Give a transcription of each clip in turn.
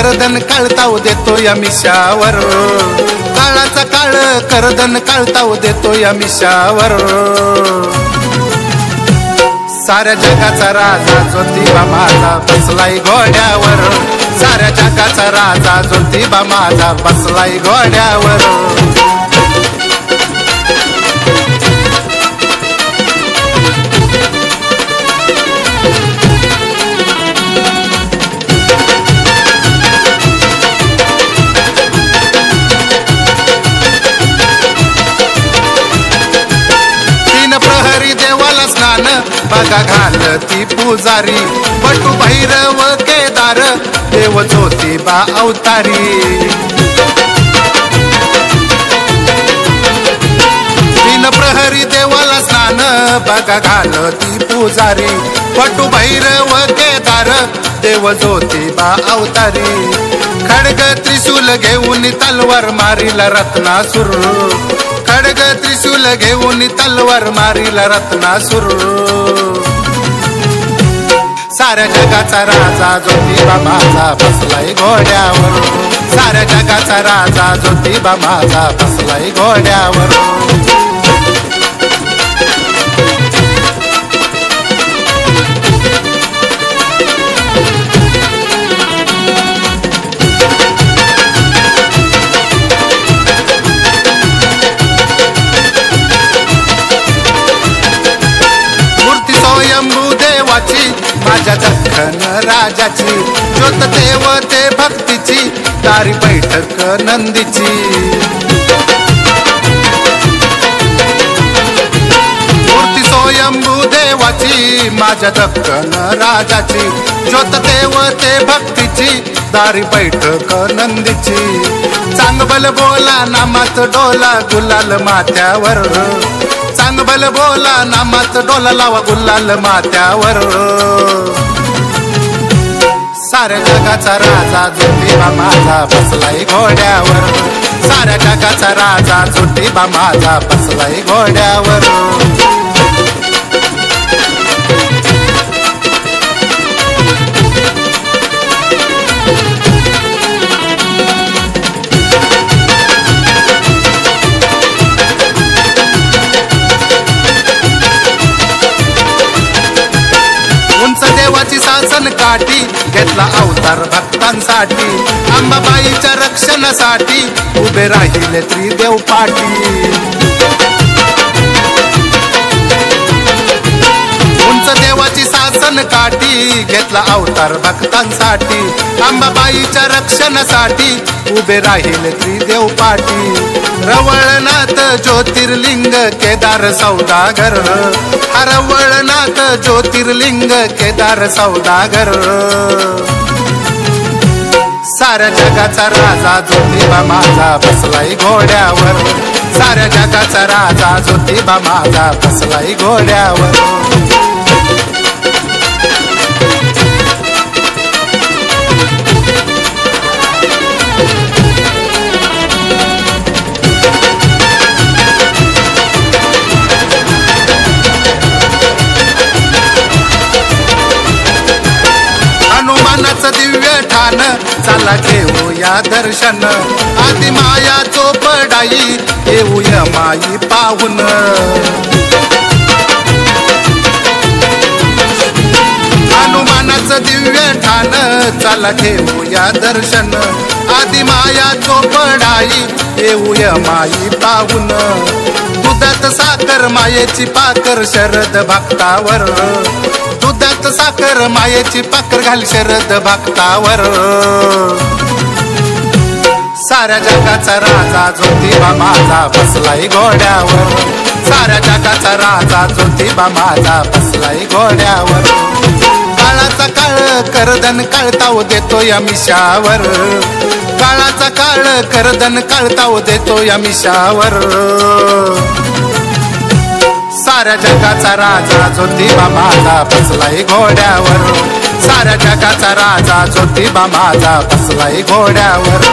करदन काळताव देतो या मिशावर, काळाचा काळ करदन काळताव देतो या मिशावर. साऱ्या जगाचा राजा ज्योतिबा माझा बसलाय घोड्यावर, साऱ्या जगाचा राजा ज्योतिबा माझा बसलाय घोड्यावर. बघा घालती पुजारी, बटू भैरव केदार देव ज्योतिबा अवतारी. तीन प्रहरी देवाला स्नान बघा घालती पुजारी, बटू भैरव केदार देव ज्योतिबा अवतारी. खड्ग त्रिशूल घेऊन तलवार मारीला रत्नासुर, खड्ग त्रिशूल घेऊन तलवार मारीला रत्नासुर. साऱ्या जगाचा राजा ज्योतिबा माझा बसलाय घोड्यावर, साऱ्या जगाचा राजा ज्योतिबा माझा बसलाय घोड्यावर. माझ्या दख्खन राजाची ज्योत देवते भक्तीची, दारी बैठक नंदीची. मूर्ती स्वयंभू देवाची माझ्या दख्खन राजाची, ज्योत देवते भक्तीची, दारी बैठक नंदीची. चांगबल बोला नामात डोला गुलाल माथ्यावर, चांगबल बोला नामात डोला लावा गुलाल माथ्यावर. साऱ्या जगाचा राजा ज्योतिबा माझा बसलाय घोड्यावर, साऱ्या जगाचा राजा ज्योतिबा माझा बसलाय घोड्यावर. देवाची शासन काठी घेतला अवतार भक्तांसाठी, अंबाबाईच्या रक्षणासाठी उभे राहिले त्रिदेव पाठी. उंच देवाची शासन काठी घेतला अवतार भक्तांसाठी, अंबाबाईच्या रक्षणासाठी उभे राहिले त्रिदेव पाठी. रवळनाथ ज्योतिर्लिंग केदार सौदागर, रवळनाथ ज्योतिर्लिंग केदार सौदागर. साऱ्या जगाचा राजा ज्योतिबा माझा बसलाय घोड्यावर, साऱ्या जगाचा राजा ज्योतिबा माझा बसलाय घोड्यावर. दिव्य ठाण चला घेऊया दर्शन, आदि माया चोपडाई येऊया माई पाहून. हनुमानाचं दिव्य ठाण चला घेऊया दर्शन, आदि माया चोपडाई येऊया माई पाहून. दुधात साखर मायेची पाकर शरद भक्तावर, दुधात साखर मायेची पाकर घाल शरद भक्तावर. साऱ्या जगाचा राजा ज्योतिबा माझा बसलाय घोड्यावर, साऱ्या जगाचा राजा ज्योतिबा माझा बसलाय घोड्यावर. काळाचा काळ करदन काळताव देतो या मिशावर, काळाचा काळ करदन काळताव देतो या मिशावर. साऱ्या जगाचा राजा ज्योतिबा माझा बसलाय घोड्यावर, साऱ्या जगाचा राजा ज्योतिबा माझा बसलाय घोड्यावर.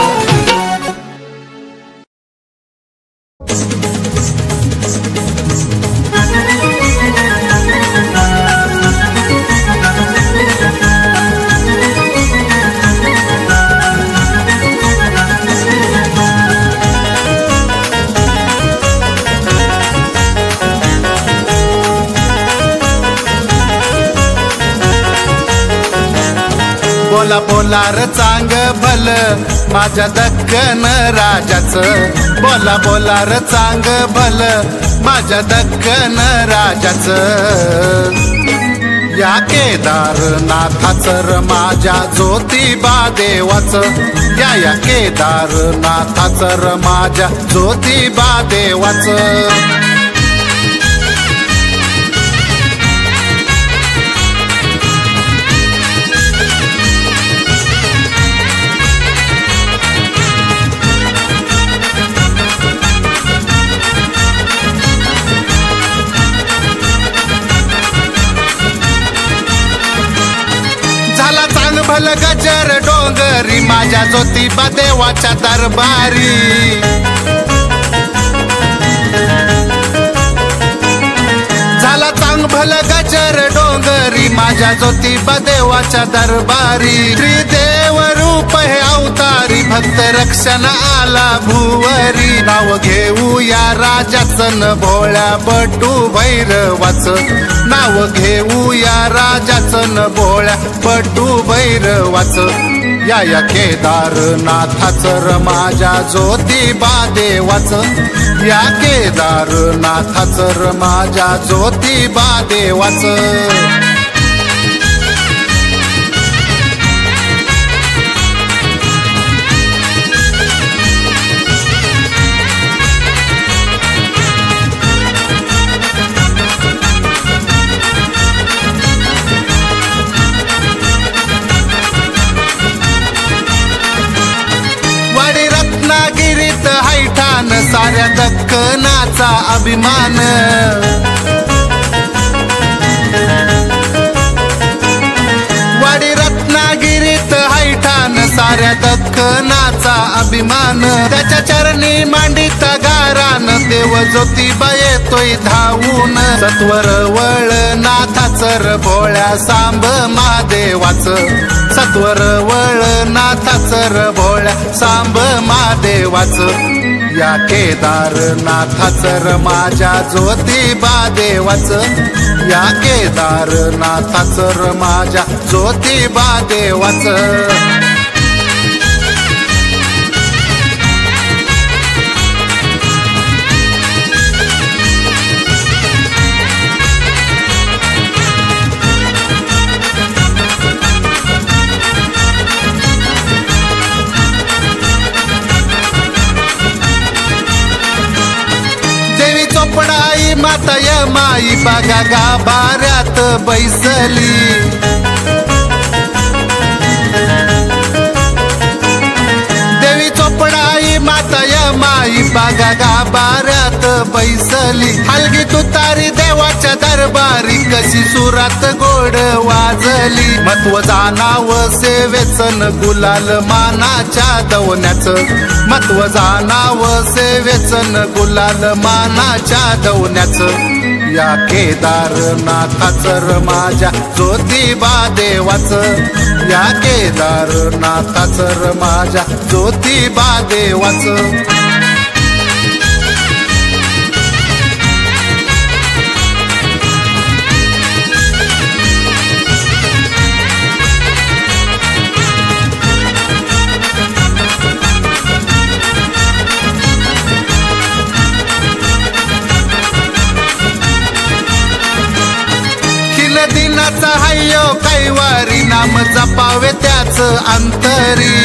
बोला बोला र चांग भल माझ्या दक्कन राजाचं, बोला बोला र चांग भल माझ्या दक्कन राजाचं. या केदारनाथाचं र माझ्या ज्योतिबा देवाचं, या केदारनाथाचं र माझ्या ज्योतिबा देवाचं. भल गजर डोंगरी माझ्या ज्योतिबा देवाच्या दरबारी, झाला चांग भल गजर डोंगरी माझ्या ज्योतिबा देवाच्या दरबारी. श्रीदेव रूप हे अवतारी भक्त रक्षण आला भुवरी, नाव घेऊ या राजाचं न भोळ्या बटू भैरवाचं, नाव घेऊ या राजाचं न भोळ्या बटू भैरवाचं. या केदारनाथाचं र माझ्या ज्योतिबा देवाचं, या केदारनाथाचं र माझ्या ज्योतिबा देवाचं. रत्नागिरीत हैठान साऱ्या दक्कनाचा अभिमान, वाडी रत्नागिरीत हैठान साऱ्या दक्कनाचा अभिमान. त्याच्या चरणी मांडित गारान देव ज्योतिबा येतोय धावून, सत्वर वळ नाथाचं र भोळ्या सांब महादेवाचं, सत्वर वळ नाथाचं र भोळ्या सांब महादेवाचं. या केदारनाथाचं र माझ्या ज्योतिबा देवाचं, या केदारनाथाचं र माझ्या ज्योतिबा देवाचं. चोपडाई माता माई बागा गाभाऱ्यात बैसली, देवी चोपडाई माता माई बागा गाभाऱ्यात बैसली. हलगी तुतारी देवाच्या दरबारी कशी सुरात गोड वाजली, महत्व जाणाव सेवेचन गुलाल मानाच्या दवण्याचं, महत्व जाणाव सेवेचन गुलाल मानाच्या दवण्याचं. या केदारनाथाचं र माझ्या ज्योतिबा देवाचं, या केदारनाथाचं र माझ्या ज्योतिबा देवाचं. दिनाचा हय्यो कैवारी नाम जपावे त्याच अंतरी,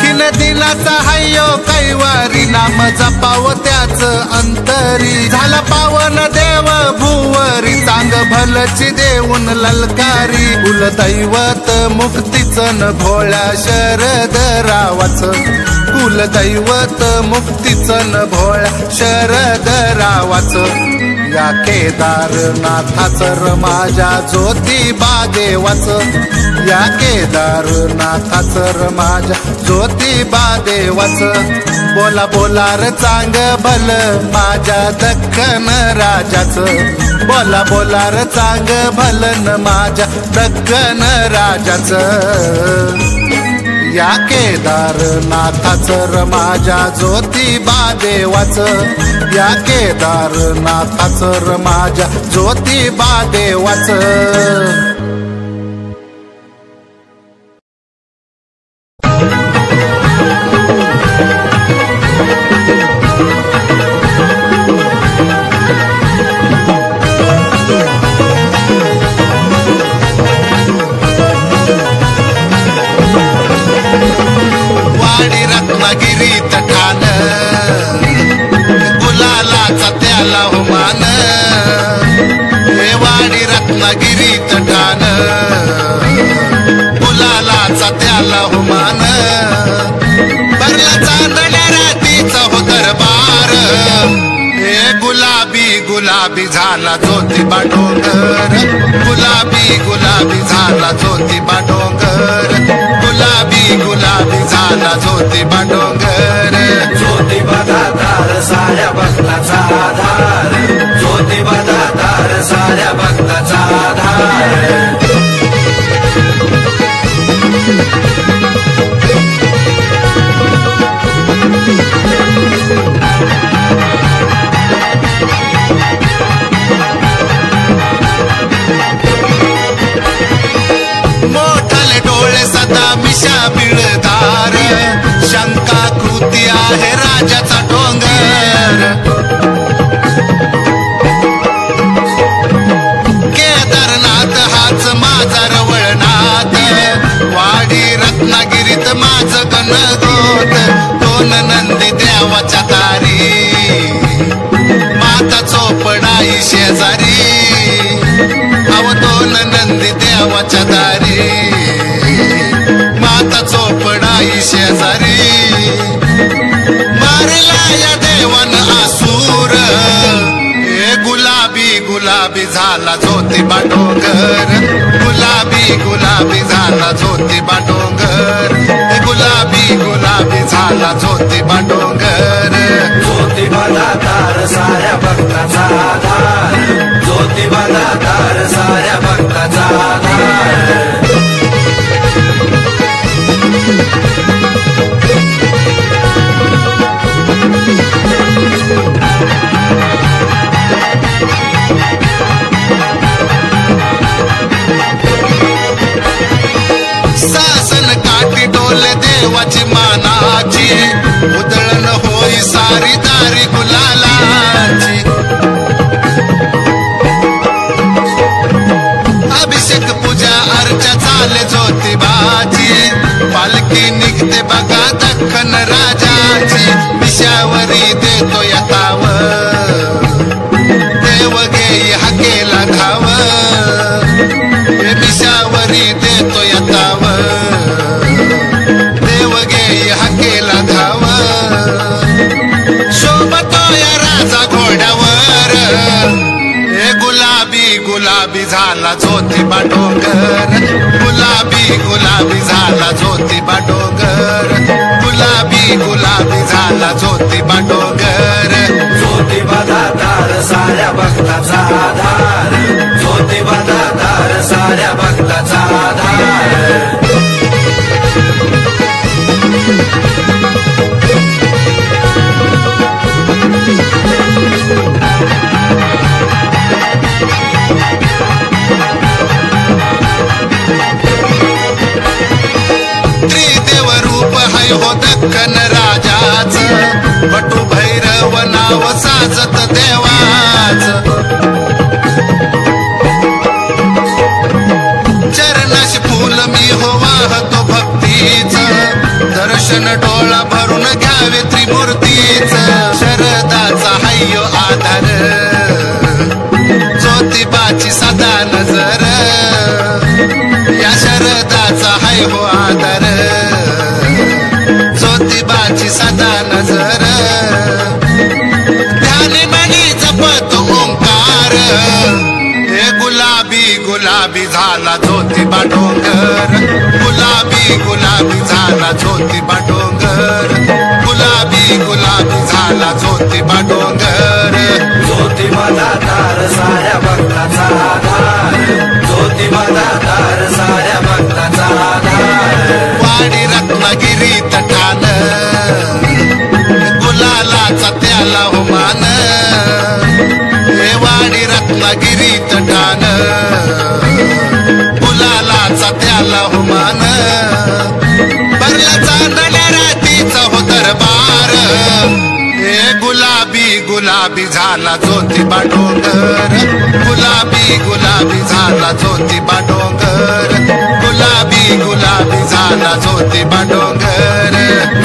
खिन दिनाचा हय्यो कैवारी नाम जपाव त्याच अंतरी. झाला पावन देव भुवरी चांग भलची देऊन ललकारी, कुलदैवत मुक्तीचं भोळ्या शरद रावाचं, कुलदैवत मुक्तीचं भोळ्या शरद रावाचं. या केदारनाथाचं र माझ्या ज्योतिबा देवाचं, या केदारनाथाचं र माझ्या ज्योतिबा देवाचं. बोला बोला र चांग भल माझ्या दक्कन राजाचं, बोला बोला र चांग भल न माझ्या दक्कन राजाचं. या केदारनाथाचं र माझ्या ज्योतिबा देवाचं, या केदारनाथाचं र माझ्या ज्योतिबा देवाचं. रत्नागिरीत ठाण गुलालाचा त्याला हो मान, हे वाडी रत्नागिरीत ठाण गुलालाचा त्याला हो मान. भरला चांदण्या रातीचा हो दरबार, हे गुलाबी गुलाबी झाला ज्योतिबा डोंगर, गुलाबी गुलाबी झाला ज्योतिबा डोंगर, गुलाबी गुलाबी झाला ज्योतिबा डोंगर. ज्योतिबा दातार साऱ्या भक्ताचा आधार, ज्योतिबा दातार साऱ्या भक्ताचा आधार. मोठाले डोळे सदा मिशा बिळदार, शंका कृती आहे राजाचा डोंगर. केदारनाथ हाच माझा रवळनाथ, वाडी रत्नागिरीत माझ गणगोत. दोन नंदी देवाच्या दारी, माता चोपडाई शेजारी, अव दोन नंदी देवाच्या दारी, माता चोपडाई शेजारी. मारला या देवान आसूर, हे गुलाबी गुलाबी झाला ज्योतिबा डोंगर, गुलाबी गुलाबी झाला ज्योतिबा डोंगर, हे गुलाबी गुलाबी झाला ज्योतिबा डोंगर. ज्योतिबा दातार साऱ्या भक्ताचा आधार, ज्योतिबा दातार साऱ्या भक्ताचा आधार. सासन काठी डोले देवाची मानाची, उधळण होई सारी दारी गुलालाची. अभिषेक पूजा अर्चा चाले ज्योतिबाची, पालखी निघते बघा दख्खन राजाची. मिशावरी देतो यताव, देव घेई हाकेला धाव, मिशावरी देतो यताव, देव घेई हाकेला धाव. शोभतो या राजा घोड्यावर, हे गुलाबी गुलाबी झाला ज्योतिबा डोंगर, गुलाबी गुलाबी झाला ज्योतिबा डोंगर, गुलाबी गुलाबी झाला ज्योतिबा डोंगर. ज्योतिबा दातार साऱ्या भक्ताचा आधार, ज्योतिबा दातार साऱ्या भक्ताचा आधार. त्रिदेव रूप है हो दख्खन राजाच, बटू भैरव नाव साजत देवाच. चरणाश फूल मी हो वाहतो भक्तीच, दर्शन डोळा भरून घ्यावे त्रिमूर्तीच. शरदाचा हायो आधार, ज्योतिबाची सदा नजर, या शरदाचा हाय हो आधार, ज्योतिबाची सदा नजर. ध्यानी मनी जपत ओंकार, हे गुलाबी गुलाबी झाला ज्योतिबा डोंगर, गुलाबी गुलाबी झाला ज्योतिबा डोंगर, गुलाबी गुलाबी झाला ज्योतिबा डोंगर. ज्योतिबा दातार साऱ्या भक्ताचा आधार, ज्योतिबा दातार साऱ्या भक्ताचा आधार. वाडी रत्न झाला हो मान भरला चांदण्या रातीचा हो दरबार ए गुलाबी गुलाबी झाला ज्योतिबा डोंगर गुलाबी गुलाबी झाला ज्योतिबा डोंगर गुलाबी गुलाबी झाला ज्योतिबा डोंगर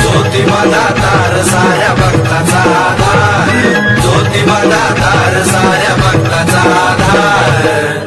ज्योतिबा दातार साऱ्या भक्ताचा आधार ज्योतिबा दातार साऱ्या भक्ताचा आधार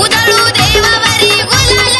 उधळू देवावरी गुलाल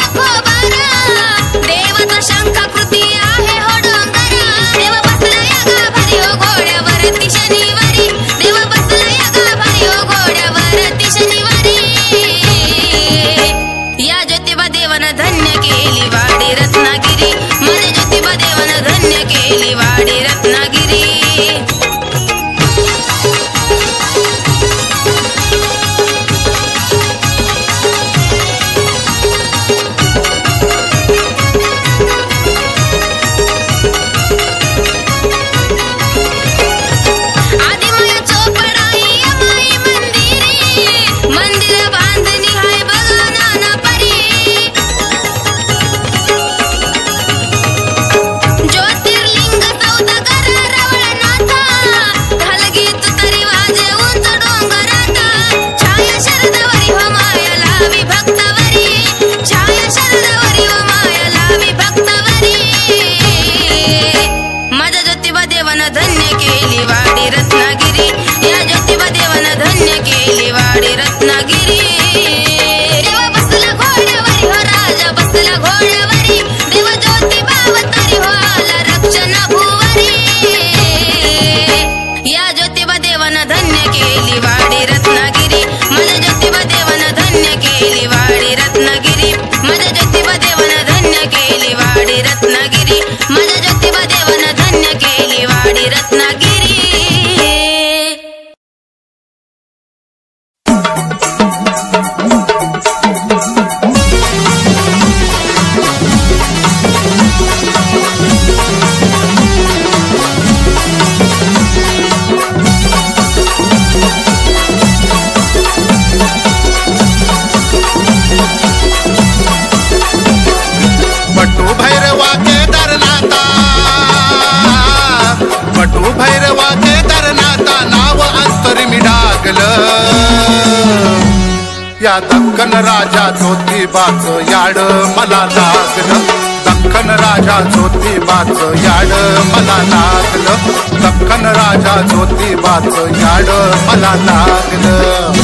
या दख्खन राजा ज्योतिबाचं याड मला लागलं, दख्खन राजा ज्योतिबाचं याड मला लागलं, दख्खन राजा ज्योतिबाचं याड मला लागलं.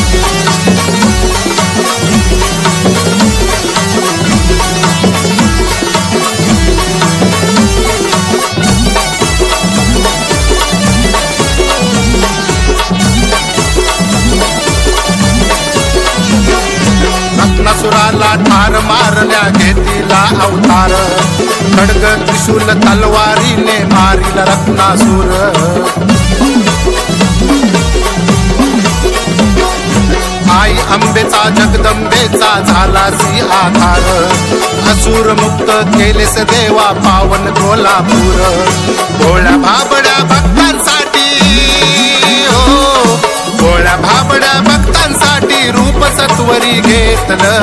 रत्नासुराला ठार मारल्या घेतीला अवतार, खड्ग त्रिशूल तलवारीने मारिला रत्नासुर. आई अंबेचा जगदंबेचा झालासी आधार, असुर मुक्त केलेस देवा पावन कोल्हापूर. भोळ्या भाबड्या भक्तांसाठी हो, भोळ्या भाबड्या भक्तांसाठी रूप सत्वरी घेतलं.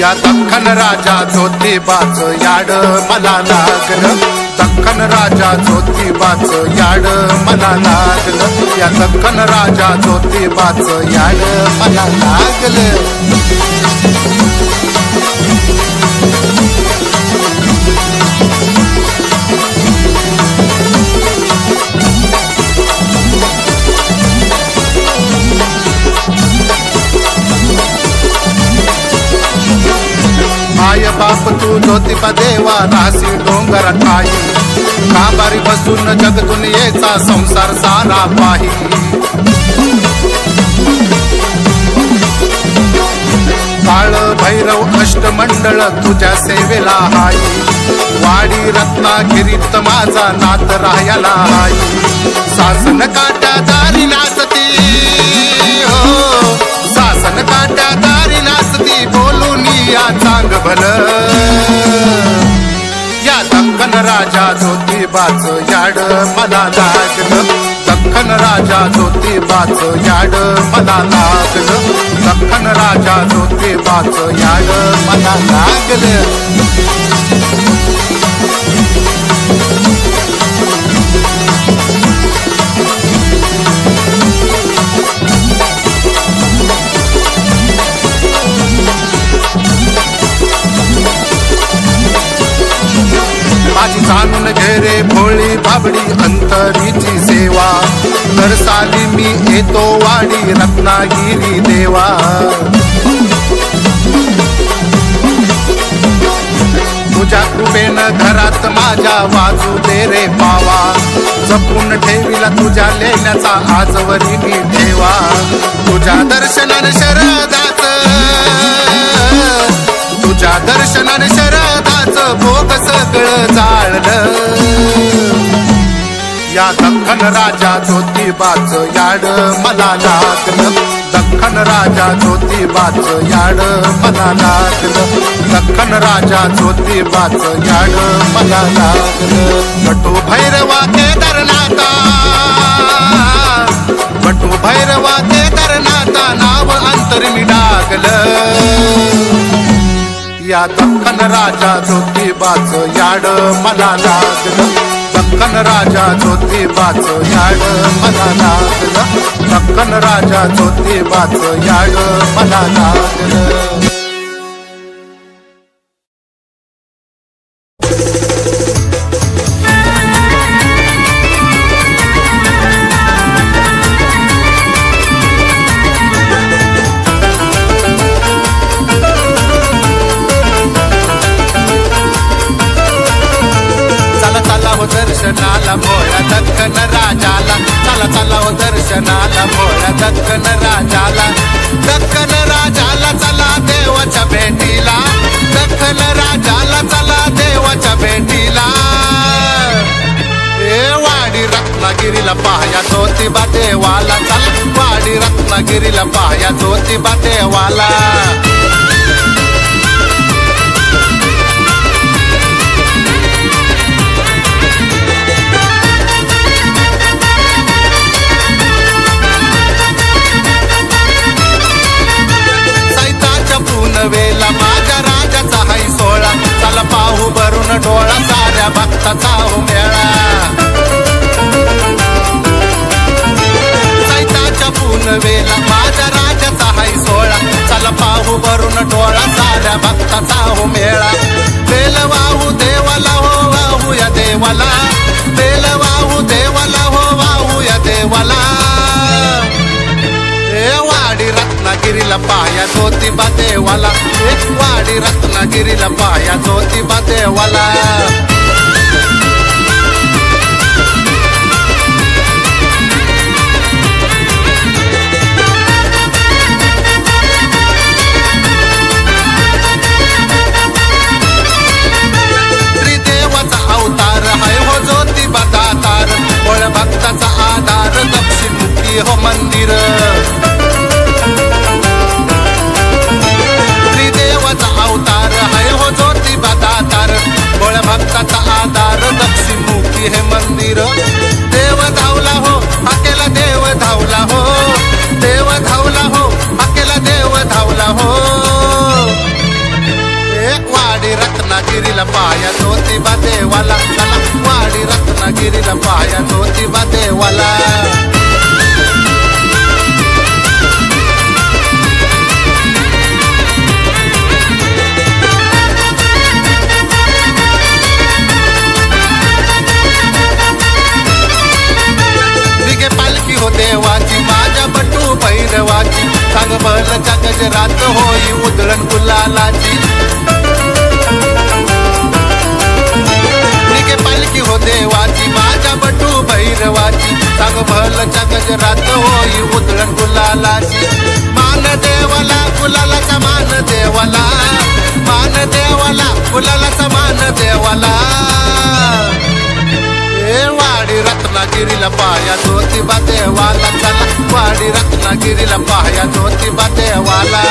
या दख्खन राजा ज्योतिबाचं याड मला लागलं, दख्खन राजा ज्योतिबाचं याड मला लागलं, या दख्खन राजा ज्योतिबाचं याड मला लागलं. माय बाप तू ज्योतिबा देवा रासी डोंगर ठाई, काबारी बसून जग दुनियेचा संसार सारा पाही. काळ भैरव अष्टमंडळ तुझ्या सेवेला हाई, वाडी रत्नागिरीत माझा नाथ राहायला हाई. सासन काट्या दारी नाचती हो, सासन काट्या दारी नाचती बोलून या चांग भलं. या दख्खन राजा ज्योतिबाचं याड मला लागलं, दख्खन राजा ज्योतिबाचं याड मला लागलं, दख्खन राजा ज्योतिबाचं याड मला लागलं. माझी जाणून घे रे भोळी बाबडी अंतरीची सेवा, तर साली मी येतो वाडी रत्नागिरी देवा. तुझ्या कृपेनं घरात माझ्या वाजू दे रे पावा, जपून ठेवीला तुझ्या लेण्याचा आजवरी मी ठेवा. तुझ्या दर्शनाने शरदाचं, तुझ्या दर्शनाने शरदाचं भोग सगळं जाळलं. या दख्खन राजा ज्योतिबाचं याड मला लागलं, दख्खन राजा ज्योतिबाचं याड मला लागलं, दख्खन राजा ज्योतिबाचं याड मला लागलं. बटू भैरवा केदारनाथा, बटू भैरवा केदारनाथा नाव अंतर्मी डागलं. या दख्खन राजा ज्योतिबाचं याड मला लागलं, दख्खन राजा ज्योतिबाचं याड मला लागलं, दख्खन राजा ज्योतिबाचं याड मला लागलं. दर्शनाला भोळ्या दख्खन राजाला, चला चला हो दर्शनाला भोळ्या दख्खन राजाला. दख्खन राजाला चला देवाच्या भेटीला, दख्खन राजाला चला देवाच्या भेटीला. ए वाडी रत्नागिरीला पाहया ज्योतिबा देवाला, चला वाडी रत्नागिरीला पाहया ज्योतिबा देवाला. वेला माझ्या राजाचा हाय सोळा, चला पाहू भरून डोळा साऱ्या भक्ताचा हो मेळा. सैताच्या पूनवेला माझ्या राजाचा वाहू भरून डोळा साऱ्या भक्ताचा हो मेळा बेल वाहू देवाला हो वाहू या देवाला बेल वाहू देवाला हो वाहू या देवाला वाडी रत्नागिरीला पाया ज्योतिबा देवाला वाडी रत्नागिरीला पाया ज्योतिबा देवाला भक्ताचा आधार दक्षिणमुखी हो मंदिर त्रिदेवाचा अवतार है हो ज्योतिबा दातार बोळ भक्ताचा आधार दक्षिणमुखी हे मंदिर देव धावला हो हाकेला देव धावला हो देव धावला हो हाकेला देव धावला हो वाडी रत्नागिरीला पाया ज्योतिबा देवाला चला वाडी रत्नागिरीला पाया ज्योतिबा देवाला निघे पालखी हो देवाची माझ्या बटू भैरवाची सांग भलच्या गजरात होई उधळण गुलालाची पालखी हो देवाची माझ्या बटू भैरवाची सांग भलच्या गजरात होई उधळण गुलालाची मान देवाला गुलालाचा मान देवाला मान देवाला गुलालाचा मान देवाला वाडी रत्नागिरीला पाया ज्योतिबा देवाला चला वाडी रत्नागिरीला पाया ज्योतिबा देवाला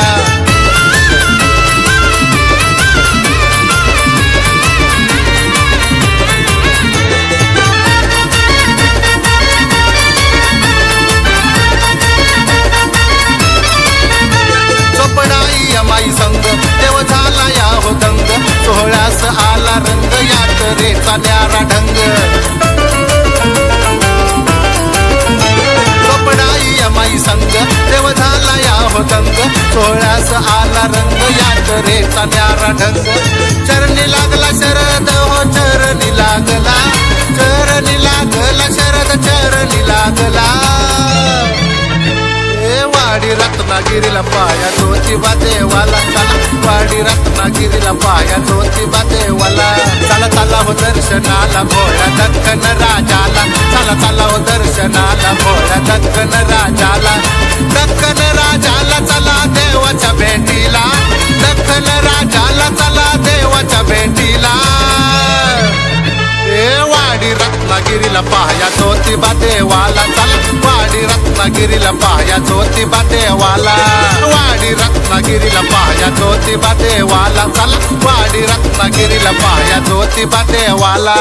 माई संग देव झाला या हो दंग सोहळ्यास आला रंग यात्रेचा न्यारा ढंग सोपडाई माई संग देव झाला या हो दंग सोहळ्यास आला रंग यात्रेचा न्यारा ढंग चरणी लागला शरद हो चरणी लागला शरद चरणी लागला वाडी रत्नागिरीला पाया ज्योतिबा देवाला चला वाडी रत्नागिरीला पाया ज्योतिबा देवाला चला चला हो दर्शनाला भोळ्या दख्खन राजाला चला चला हो दर्शनाला भोळ्या दख्खन राजाला चला देवाच्या भेटीला दख्खन राजाला चला देवाच्या भेटीला वाडी रत्नागिरीला पाया ज्योतिबा देवाला चला वाडी रत्नागिरीला पाया ज्योतिबा देवाला वाडी रत्नागिरीला पाया ज्योतिबा देवाला चला वाडी रत्नागिरीला पाया ज्योतिबा देवाला